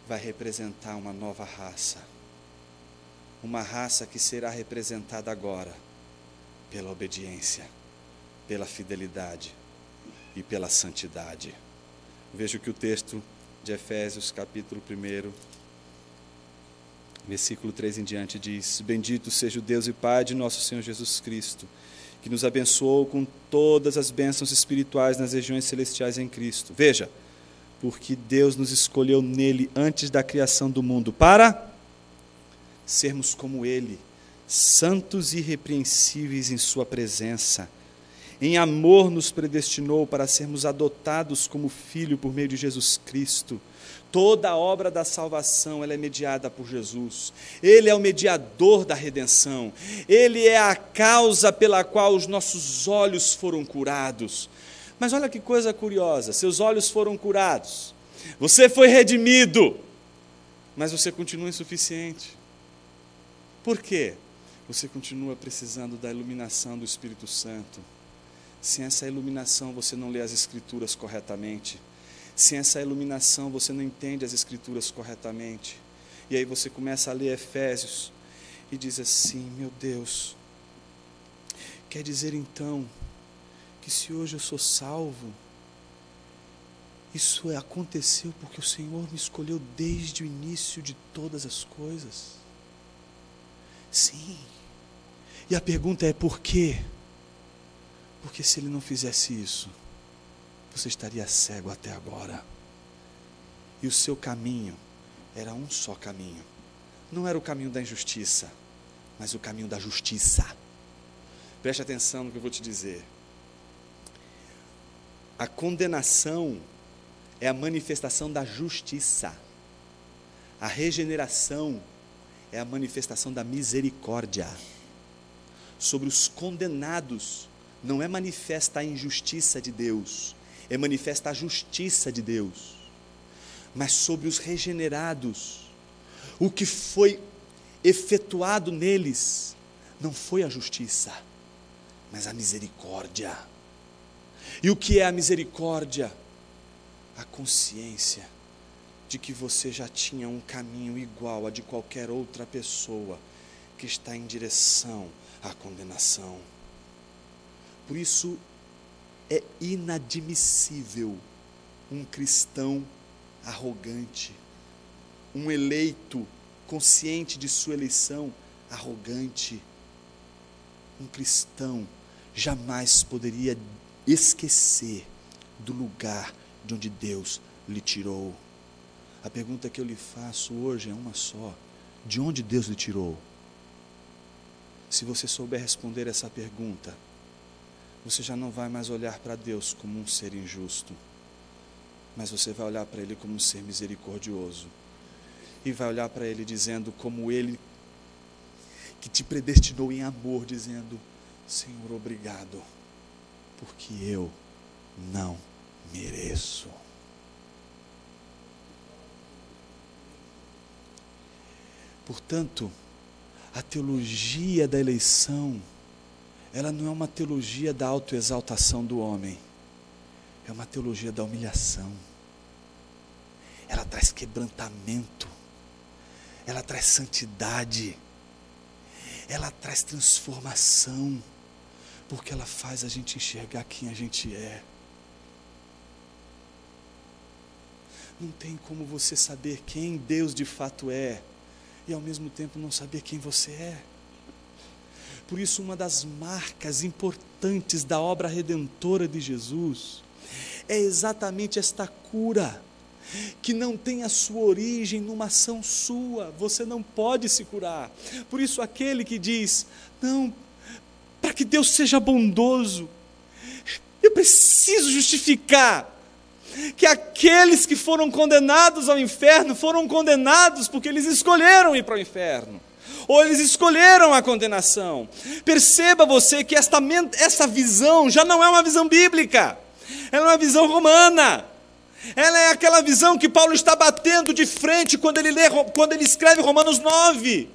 vai representar uma nova raça. Uma raça que será representada agora pela obediência, pela fidelidade e pela santidade. Veja o que o texto de Efésios, capítulo 1, versículo 3 em diante diz: Bendito seja o Deus e Pai de nosso Senhor Jesus Cristo, que nos abençoou com todas as bênçãos espirituais nas regiões celestiais em Cristo. Veja, porque Deus nos escolheu nele antes da criação do mundo, para sermos como Ele, santos e irrepreensíveis em sua presença. Em amor nos predestinou para sermos adotados como filho por meio de Jesus Cristo. Toda a obra da salvação ela é mediada por Jesus. Ele é o mediador da redenção. Ele é a causa pela qual os nossos olhos foram curados. Mas olha que coisa curiosa, seus olhos foram curados, você foi redimido, mas você continua insuficiente. Por quê? Você continua precisando da iluminação do Espírito Santo. Sem essa iluminação você não lê as Escrituras corretamente. Sem essa iluminação você não entende as Escrituras corretamente. E aí você começa a ler Efésios e diz assim: meu Deus, quer dizer então que se hoje eu sou salvo, isso aconteceu porque o Senhor me escolheu desde o início de todas as coisas? Sim. E a pergunta é por quê? Porque se Ele não fizesse isso, você estaria cego até agora. E o seu caminho era um só caminho. Não era o caminho da injustiça, mas o caminho da justiça. Preste atenção no que eu vou te dizer. A condenação é a manifestação da justiça. A regeneração é a manifestação da misericórdia. Sobre os condenados, não é manifesta a injustiça de Deus, é manifesta a justiça de Deus. Mas sobre os regenerados, o que foi efetuado neles não foi a justiça, mas a misericórdia. E o que é a misericórdia? A consciência de que você já tinha um caminho igual a de qualquer outra pessoa que está em direção à condenação. Por isso é inadmissível um cristão arrogante, um eleito consciente de sua eleição arrogante. Um cristão jamais poderia esquecer do lugar de onde Deus lhe tirou. A pergunta que eu lhe faço hoje é uma só: de onde Deus lhe tirou? Se você souber responder essa pergunta, você já não vai mais olhar para Deus como um ser injusto, mas você vai olhar para Ele como um ser misericordioso, e vai olhar para Ele dizendo como Ele que te predestinou em amor, dizendo: Senhor, obrigado, porque eu não mereço. Portanto, a teologia da eleição, ela não é uma teologia da autoexaltação do homem, é uma teologia da humilhação. Ela traz quebrantamento, ela traz santidade, ela traz transformação, porque ela faz a gente enxergar quem a gente é. Não tem como você saber quem Deus de fato é e ao mesmo tempo não saber quem você é. Por isso, uma das marcas importantes da obra redentora de Jesus é exatamente esta cura, que não tem a sua origem numa ação sua. Você não pode se curar. Por isso, aquele que diz: não, para que Deus seja bondoso, eu preciso justificar que aqueles que foram condenados ao inferno foram condenados porque eles escolheram ir para o inferno, ou eles escolheram a condenação. Perceba você que essa visão já não é uma visão bíblica, ela é uma visão romana. Ela é aquela visão que Paulo está batendo de frente quando ele escreve Romanos 9.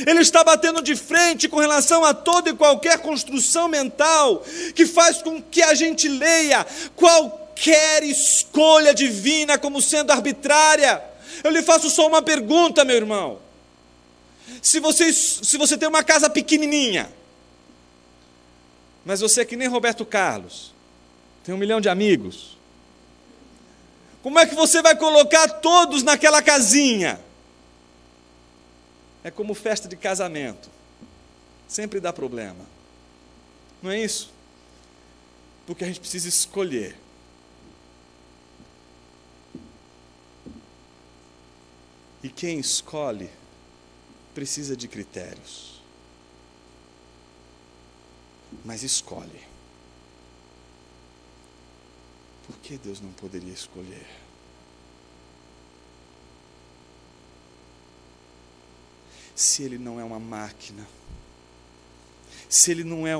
Ele está batendo de frente com relação a toda e qualquer construção mental que faz com que a gente leia qualquer escolha divina como sendo arbitrária. Eu lhe faço só uma pergunta, meu irmão. Se você tem uma casa pequenininha, mas você é que nem Roberto Carlos, tem 1 milhão de amigos, como é que você vai colocar todos naquela casinha? É como festa de casamento, sempre dá problema, não é isso? Porque a gente precisa escolher. E quem escolhe precisa de critérios, mas escolhe. Por que Deus não poderia escolher? Se Ele não é uma máquina, se Ele não é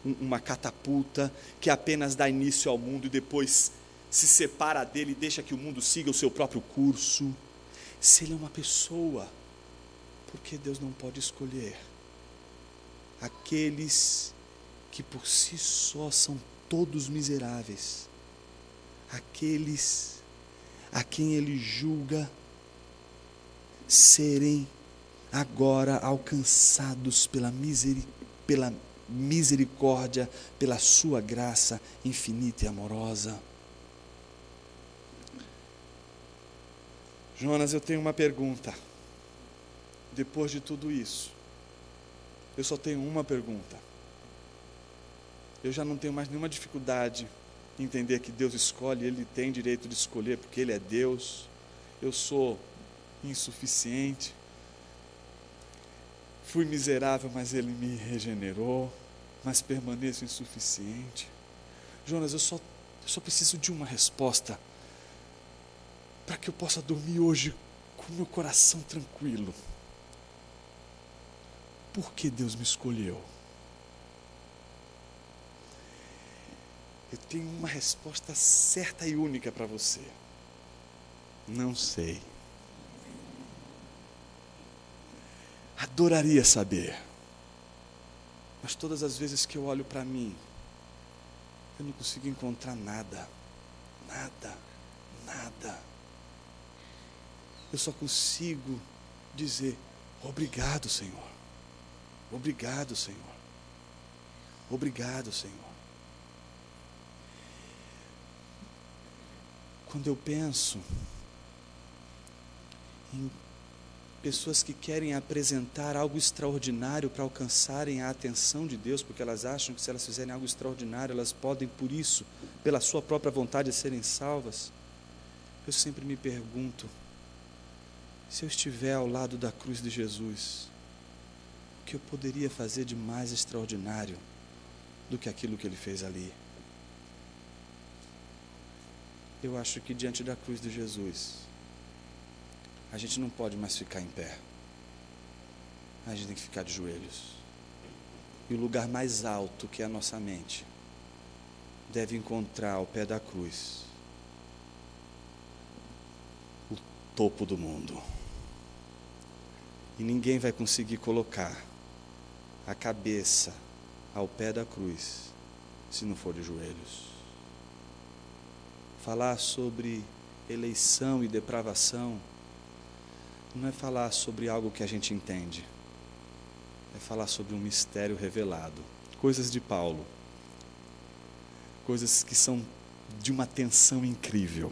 uma catapulta que apenas dá início ao mundo e depois se separa dele e deixa que o mundo siga o seu próprio curso, se Ele é uma pessoa, por que Deus não pode escolher aqueles que por si só são todos miseráveis, aqueles a quem Ele julga serem agora alcançados pela misericórdia, pela sua graça infinita e amorosa? Jonas, eu tenho uma pergunta. Depois de tudo isso, eu só tenho uma pergunta. Eu já não tenho mais nenhuma dificuldade em entender que Deus escolhe, Ele tem direito de escolher, porque Ele é Deus. Eu sou insuficiente, fui miserável, mas Ele me regenerou, mas permaneço insuficiente. Jonas, eu só preciso de uma resposta, para que eu possa dormir hoje com meu coração tranquilo. Por que Deus me escolheu? Eu tenho uma resposta certa e única para você. Não sei. Adoraria saber. Mas todas as vezes que eu olho para mim, eu não consigo encontrar nada. Nada. Nada. Eu só consigo dizer: obrigado, Senhor. Obrigado, Senhor. Obrigado, Senhor. Quando eu penso em pessoas que querem apresentar algo extraordinário para alcançarem a atenção de Deus, porque elas acham que se elas fizerem algo extraordinário, elas podem, por isso, pela sua própria vontade, serem salvas, eu sempre me pergunto: se eu estiver ao lado da cruz de Jesus, o que eu poderia fazer de mais extraordinário do que aquilo que Ele fez ali? Eu acho que diante da cruz de Jesus, a gente não pode mais ficar em pé. a gente tem que ficar de joelhos. E o lugar mais alto, que é a nossa mente, deve encontrar ao pé da cruz o topo do mundo. E ninguém vai conseguir colocar a cabeça ao pé da cruz se não for de joelhos. Falar sobre eleição e depravação não é falar sobre algo que a gente entende, é falar sobre um mistério revelado. Coisas de Paulo, coisas que são de uma tensão incrível,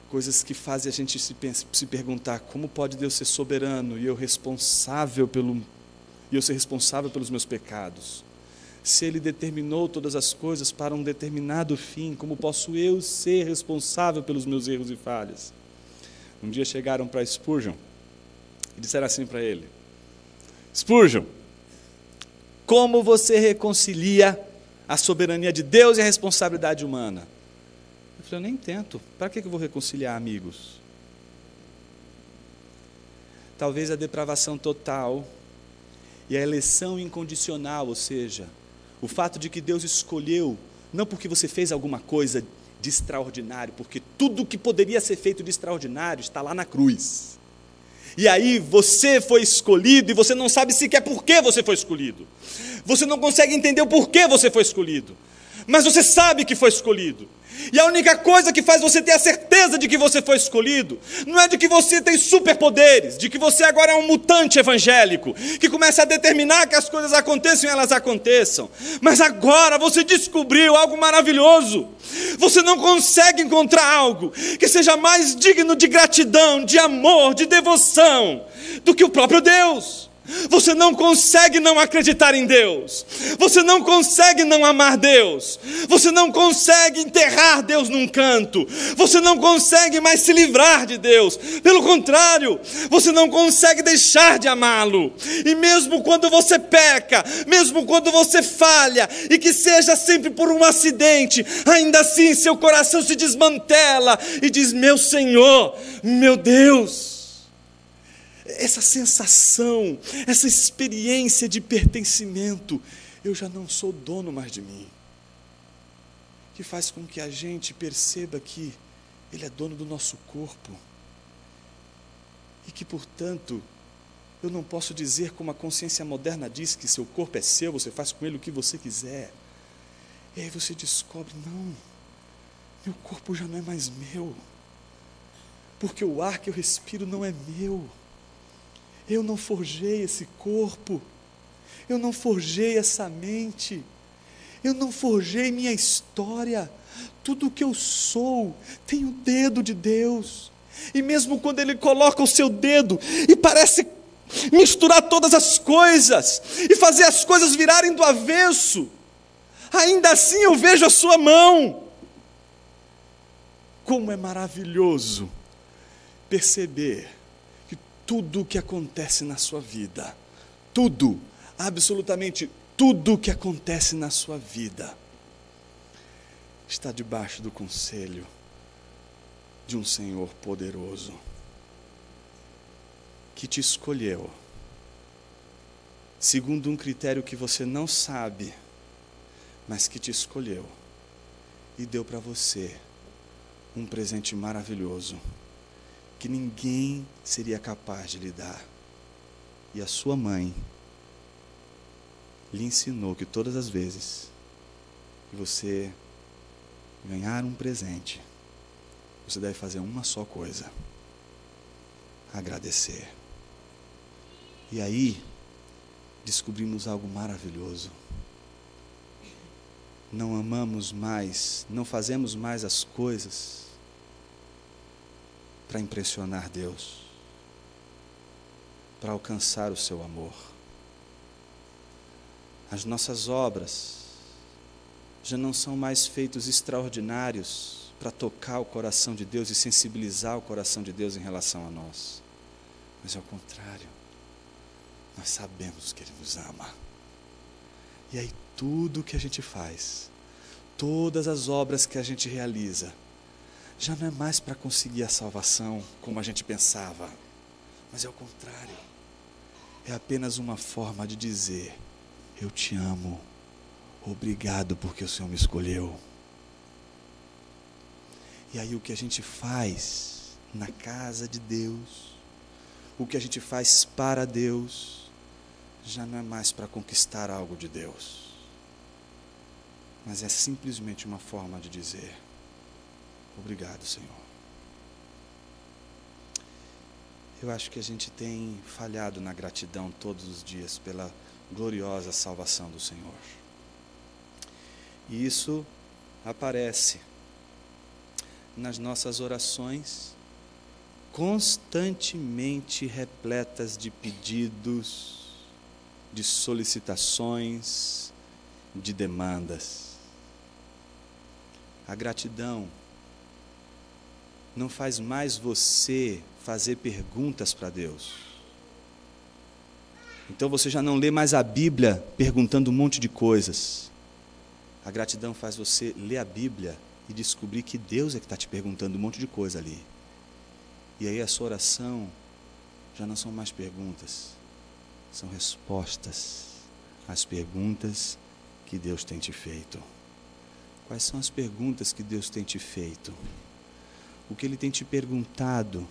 coisas que fazem a gente se perguntar: como pode Deus ser soberano e eu ser responsável pelos meus pecados? Se Ele determinou todas as coisas para um determinado fim, como posso eu ser responsável pelos meus erros e falhas? Um dia chegaram para Spurgeon e disseram assim para ele: Spurgeon, como você reconcilia a soberania de Deus e a responsabilidade humana? Eu falei: eu nem tento. Para que eu vou reconciliar, amigos? Talvez a depravação total e a eleição incondicional, ou seja, o fato de que Deus escolheu, não porque você fez alguma coisa de extraordinário, porque tudo que poderia ser feito de extraordinário está lá na cruz. E aí você foi escolhido e você não sabe sequer por que você foi escolhido. Você não consegue entender o porquê você foi escolhido, mas você sabe que foi escolhido. E a única coisa que faz você ter a certeza de que você foi escolhido não é de que você tem superpoderes, de que você agora é um mutante evangélico, que começa a determinar que as coisas aconteçam e elas aconteçam. Mas agora você descobriu algo maravilhoso. Você não consegue encontrar algo que seja mais digno de gratidão, de amor, de devoção do que o próprio Deus. Você não consegue não acreditar em Deus. Você não consegue não amar Deus. Você não consegue enterrar Deus num canto. Você não consegue mais se livrar de Deus. Pelo contrário, você não consegue deixar de amá-lo. E mesmo quando você peca, mesmo quando você falha, e que seja sempre por um acidente, ainda assim seu coração se desmantela e diz: meu Senhor, meu Deus. Essa sensação, essa experiência de pertencimento, eu já não sou dono mais de mim, que faz com que a gente perceba que Ele é dono do nosso corpo, e que, portanto, eu não posso dizer, como a consciência moderna diz, que seu corpo é seu, você faz com ele o que você quiser. E aí você descobre: não, meu corpo já não é mais meu, porque o ar que eu respiro não é meu. Eu não forjei esse corpo, eu não forjei essa mente, eu não forjei minha história. Tudo o que eu sou tem o dedo de Deus. E mesmo quando Ele coloca o seu dedo e parece misturar todas as coisas e fazer as coisas virarem do avesso, ainda assim eu vejo a sua mão. Como é maravilhoso perceber tudo o que acontece na sua vida, tudo, absolutamente tudo o que acontece na sua vida, está debaixo do conselho de um Senhor poderoso, que te escolheu, segundo um critério que você não sabe, mas que te escolheu, e deu para você um presente maravilhoso, que ninguém seria capaz de lhe dar. E a sua mãe lhe ensinou que todas as vezes que você ganhar um presente, você deve fazer uma só coisa: agradecer. E aí descobrimos algo maravilhoso. Não amamos mais, não fazemos mais as coisas para impressionar Deus, para alcançar o seu amor. As nossas obras já não são mais feitos extraordinários para tocar o coração de Deus e sensibilizar o coração de Deus em relação a nós, mas ao contrário, nós sabemos que Ele nos ama. E aí tudo o que a gente faz, todas as obras que a gente realiza, já não é mais para conseguir a salvação como a gente pensava, mas é o contrário, é apenas uma forma de dizer: eu te amo, obrigado porque o Senhor me escolheu. E aí o que a gente faz na casa de Deus, o que a gente faz para Deus, já não é mais para conquistar algo de Deus, mas é simplesmente uma forma de dizer: obrigado, Senhor. Eu acho que a gente tem falhado na gratidão todos os dias pela gloriosa salvação do Senhor. E isso aparece nas nossas orações, constantemente repletas de pedidos, de solicitações, de demandas. A gratidão não faz mais você fazer perguntas para Deus. Então você já não lê mais a Bíblia perguntando um monte de coisas. A gratidão faz você ler a Bíblia e descobrir que Deus é que está te perguntando um monte de coisa ali. E aí a sua oração já não são mais perguntas, são respostas às perguntas que Deus tem te feito. Quais são as perguntas que Deus tem te feito? O que Ele tem te perguntado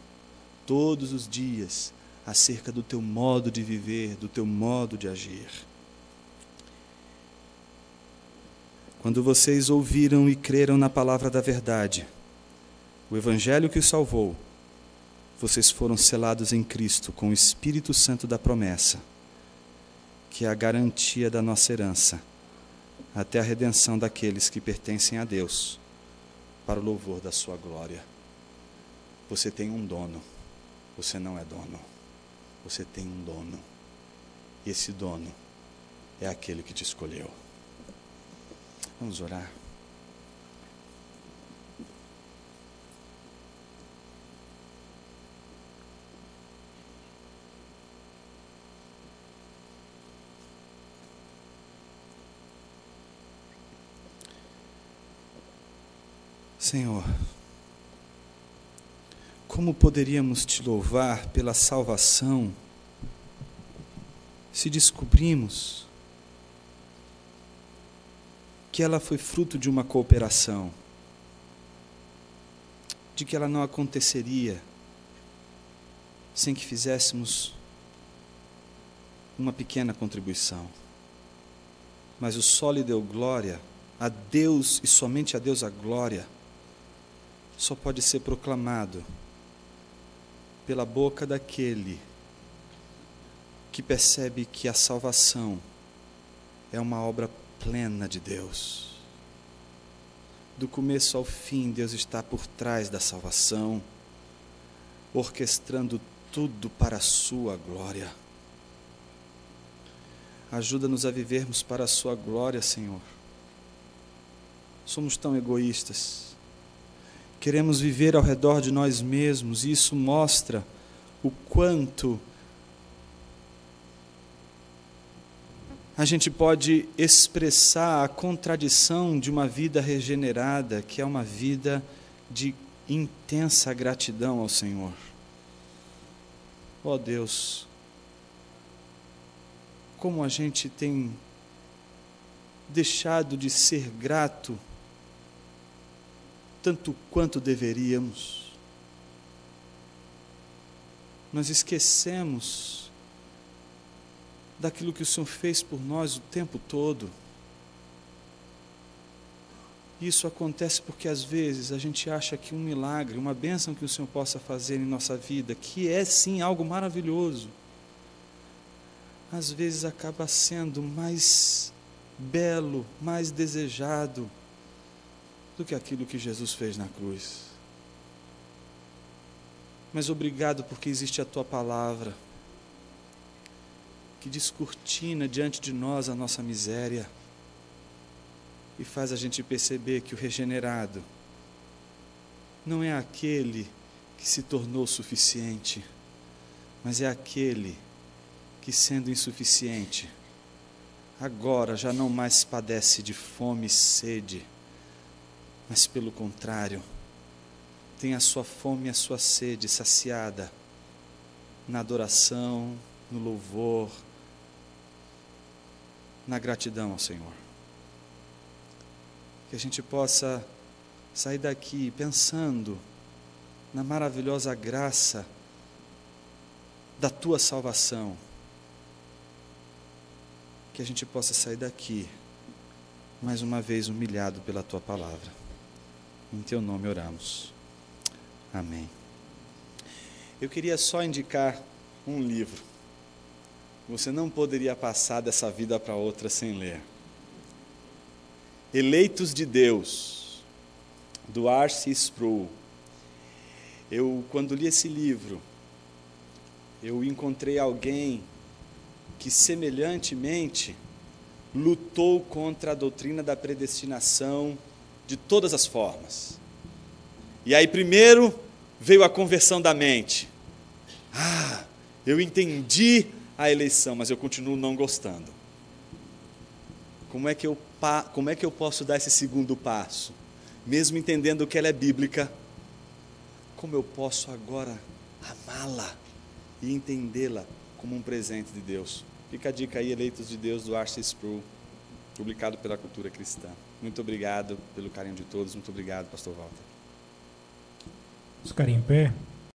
todos os dias acerca do teu modo de viver, do teu modo de agir? Quando vocês ouviram e creram na palavra da verdade, o Evangelho que os salvou, vocês foram selados em Cristo com o Espírito Santo da promessa, que é a garantia da nossa herança, até a redenção daqueles que pertencem a Deus, para o louvor da sua glória. Você tem um dono, você não é dono. Você tem um dono, e esse dono é aquele que te escolheu. Vamos orar. Senhor, como poderíamos te louvar pela salvação se descobrimos que ela foi fruto de uma cooperação, de que ela não aconteceria sem que fizéssemos uma pequena contribuição. Mas o só lhe deu glória, a Deus e somente a Deus a glória, só pode ser proclamado pela boca daquele que percebe que a salvação é uma obra plena de Deus. Do começo ao fim, Deus está por trás da salvação, orquestrando tudo para a sua glória. Ajuda-nos a vivermos para a sua glória, Senhor. Somos tão egoístas. Queremos viver ao redor de nós mesmos, e isso mostra o quanto a gente pode expressar a contradição de uma vida regenerada, que é uma vida de intensa gratidão ao Senhor. Ó Deus, como a gente tem deixado de ser grato tanto quanto deveríamos. Nós esquecemos daquilo que o Senhor fez por nós o tempo todo. Isso acontece porque às vezes a gente acha que um milagre, uma bênção que o Senhor possa fazer em nossa vida, que é sim algo maravilhoso, às vezes acaba sendo mais belo, mais desejado do que aquilo que Jesus fez na cruz. Mas obrigado porque existe a Tua palavra, que descortina diante de nós a nossa miséria e faz a gente perceber que o regenerado não é aquele que se tornou suficiente, mas é aquele que, sendo insuficiente, agora já não mais padece de fome e sede, mas pelo contrário, tem a sua fome e a sua sede saciada na adoração, no louvor, na gratidão ao Senhor. Que a gente possa sair daqui pensando na maravilhosa graça da Tua salvação. Que a gente possa sair daqui, mais uma vez, humilhado pela Tua palavra. Em Teu nome oramos. Amém. Eu queria só indicar um livro. Você não poderia passar dessa vida para outra sem ler. Eleitos de Deus, do R.C. Sproul. Quando li esse livro, eu encontrei alguém que semelhantemente lutou contra a doutrina da predestinação de todas as formas. E aí primeiro veio a conversão da mente. Eu entendi a eleição, mas eu continuo não gostando. Como é que eu posso dar esse segundo passo? Mesmo entendendo que ela é bíblica, como eu posso agora amá-la e entendê-la como um presente de Deus? Fica a dica aí, Eleitos de Deus, do R.C. Sproul, publicado pela Cultura Cristã. Muito obrigado pelo carinho de todos, muito obrigado, pastor Walter. Vamos ficar em pé.